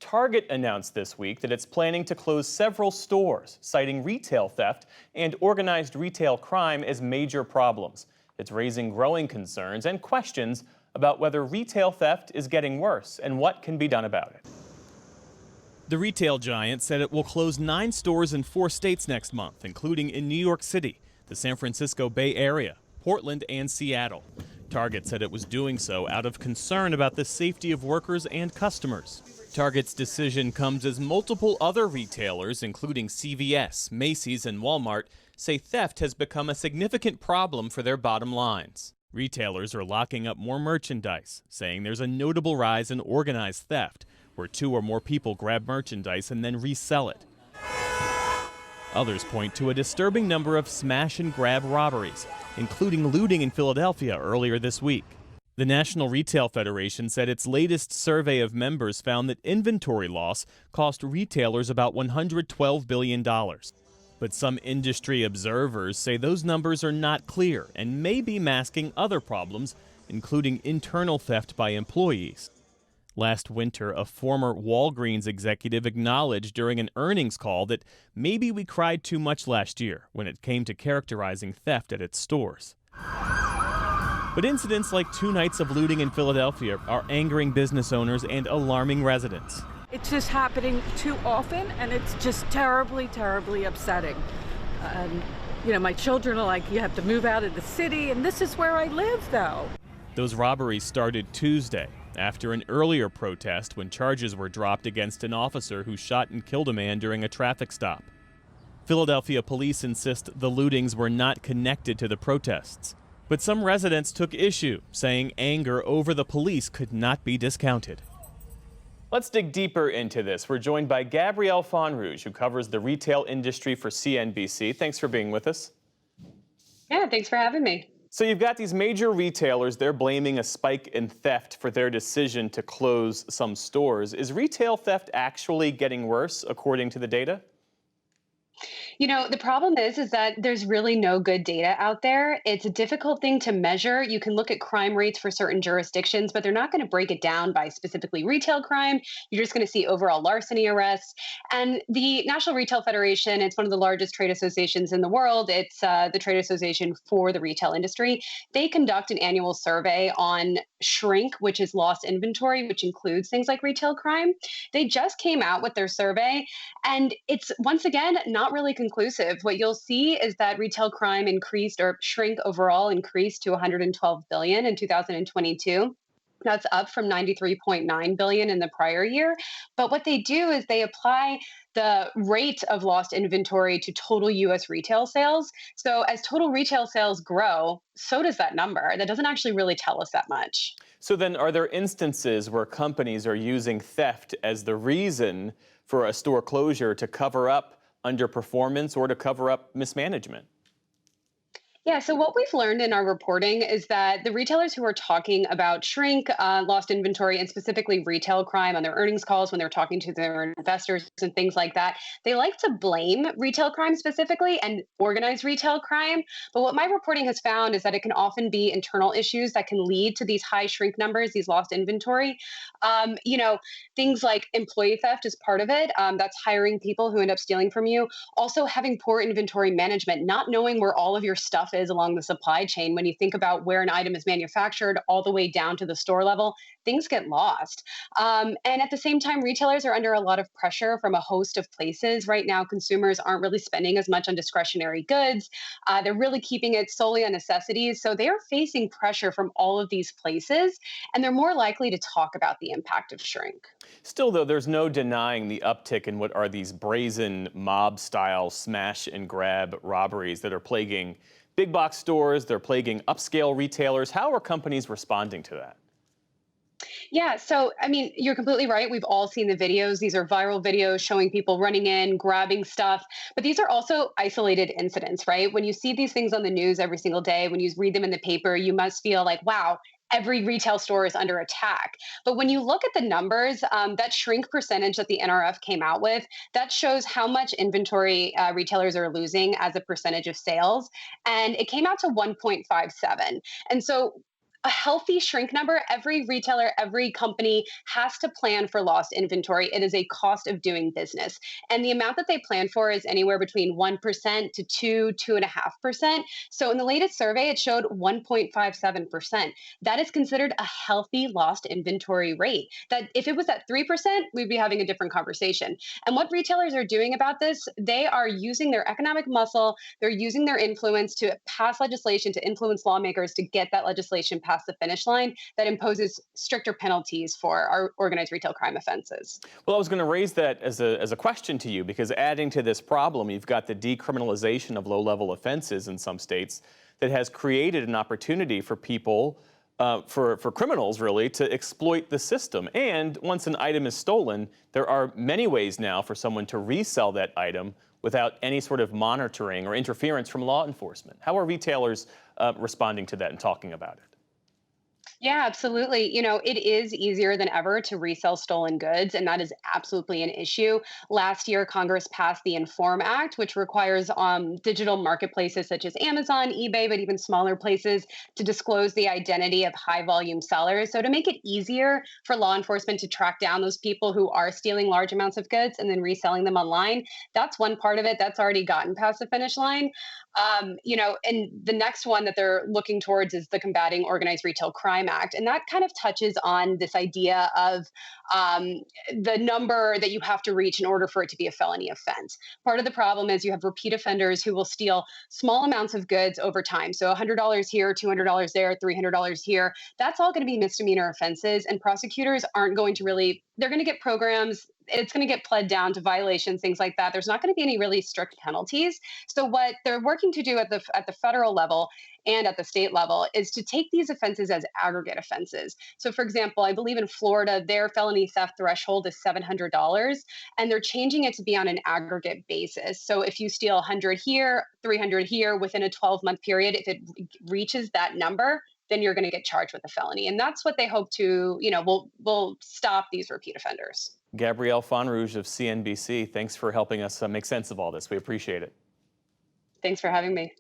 Target announced this week that it's planning to close several stores, citing retail theft and organized retail crime as major problems. It's raising growing concerns and questions about whether retail theft is getting worse and what can be done about it. The retail giant said it will close 9 stores in 4 states next month, including in New York City, the San Francisco Bay Area, Portland, and Seattle. Target said it was doing so out of concern about the safety of workers and customers. Target's decision comes as multiple other retailers, including CVS, Macy's, and Walmart, say theft has become a significant problem for their bottom lines. Retailers are locking up more merchandise, saying there's a notable rise in organized theft, where 2 or more people grab merchandise and then resell it. Others point to a disturbing number of smash-and-grab robberies, including looting in Philadelphia earlier this week. The National Retail Federation said its latest survey of members found that inventory loss cost retailers about $112 billion. But some industry observers say those numbers are not clear and may be masking other problems, including internal theft by employees. Last winter, a former Walgreens executive acknowledged during an earnings call that maybe we cried too much last year when it came to characterizing theft at its stores. But incidents like 2 nights of looting in Philadelphia are angering business owners and alarming residents. It's just happening too often, and it's just terribly, terribly upsetting. My children are like, you have to move out of the city, and this is where I live, though. Those robberies started Tuesday after an earlier protest when charges were dropped against an officer who shot and killed a man during a traffic stop. Philadelphia police insist the lootings were not connected to the protests, but some residents took issue, saying anger over the police could not be discounted. Let's dig deeper into this. We're joined by Gabrielle Fonrouge, who covers the retail industry for CNBC. Thanks for being with us. Yeah, thanks for having me. So you've got these major retailers, they're blaming a spike in theft for their decision to close some stores. Is retail theft actually getting worse, according to the data? The problem is that there's really no good data out there. It's a difficult thing to measure. You can look at crime rates for certain jurisdictions, but they're not going to break it down by specifically retail crime. You're just going to see overall larceny arrests. And the National Retail Federation, it's one of the largest trade associations in the world. It's the trade association for the retail industry. They conduct an annual survey on shrink, which is lost inventory, which includes things like retail crime. They just came out with their survey, and it's once again not really conclusive. What you'll see is that retail crime increased, or shrink overall increased, to 112 billion in 2022. That's up from 93.9 billion in the prior year. But what they do is they apply the rate of lost inventory to total US retail sales. So as total retail sales grow, so does that number. That doesn't actually really tell us that much. So then are there instances where companies are using theft as the reason for a store closure to cover up underperformance or to cover up mismanagement? Yeah, so what we've learned in our reporting is that the retailers who are talking about shrink, lost inventory, and specifically retail crime on their earnings calls when they're talking to their investors and things like that, they like to blame retail crime specifically and organized retail crime. But what my reporting has found is that it can often be internal issues that can lead to these high shrink numbers, these lost inventory. Things like employee theft is part of it. That's hiring people who end up stealing from you. Also having poor inventory management, not knowing where all of your stuff is along the supply chain. When you think about where an item is manufactured all the way down to the store level, things get lost. And at the same time, retailers are under a lot of pressure from a host of places. Right now, consumers aren't really spending as much on discretionary goods. They're really keeping it solely on necessities. So they are facing pressure from all of these places, and they're more likely to talk about the impact of shrink. Still, though, there's no denying the uptick in what are these brazen mob-style smash and grab robberies that are plaguing big box stores, they're plaguing upscale retailers. How are companies responding to that? Yeah, so you're completely right. We've all seen the videos. These are viral videos showing people running in, grabbing stuff. But these are also isolated incidents, right? When you see these things on the news every single day, when you read them in the paper, you must feel like, wow, every retail store is under attack. But when you look at the numbers, that shrink percentage that the NRF came out with, that shows how much inventory retailers are losing as a percentage of sales. And it came out to 1.57. And so a healthy shrink number, every retailer, every company has to plan for lost inventory. It is a cost of doing business. And the amount that they plan for is anywhere between 1% to 2.5%. So in the latest survey, it showed 1.57%. That is considered a healthy lost inventory rate. That if it was at 3%, we'd be having a different conversation. And what retailers are doing about this, they are using their economic muscle, they're using their influence to pass legislation, to influence lawmakers to get that legislation past the finish line that imposes stricter penalties for our organized retail crime offenses. Well, I was going to raise that as a question to you because adding to this problem, you've got the decriminalization of low-level offenses in some states that has created an opportunity for people, for criminals really, to exploit the system. And once an item is stolen, there are many ways now for someone to resell that item without any sort of monitoring or interference from law enforcement. How are retailers responding to that and talking about it? Yeah, absolutely. It is easier than ever to resell stolen goods, and that is absolutely an issue. Last year, Congress passed the Inform Act, which requires digital marketplaces such as Amazon, eBay, but even smaller places to disclose the identity of high volume sellers. So, to make it easier for law enforcement to track down those people who are stealing large amounts of goods and then reselling them online, that's one part of it that's already gotten past the finish line. And the next one that they're looking towards is the Combating Organized Retail Crime Act. And that kind of touches on this idea of the number that you have to reach in order for it to be a felony offense. Part of the problem is you have repeat offenders who will steal small amounts of goods over time. So $100 here, $200 there, $300 here. That's all going to be misdemeanor offenses. And prosecutors aren't going to really, they're going to get programs. It's going to get pled down to violations, things like that. There's not going to be any really strict penalties. So what they're working to do at the federal level and at the state level is to take these offenses as aggregate offenses. So for example, I believe in Florida, their felony theft threshold is $700, and they're changing it to be on an aggregate basis. So if you steal 100 here, 300 here within a 12-month period, if it reaches that number, then you're going to get charged with a felony. And that's what they hope to, will stop these repeat offenders. Gabrielle Fonrouge of CNBC, thanks for helping us make sense of all this. We appreciate it. Thanks for having me.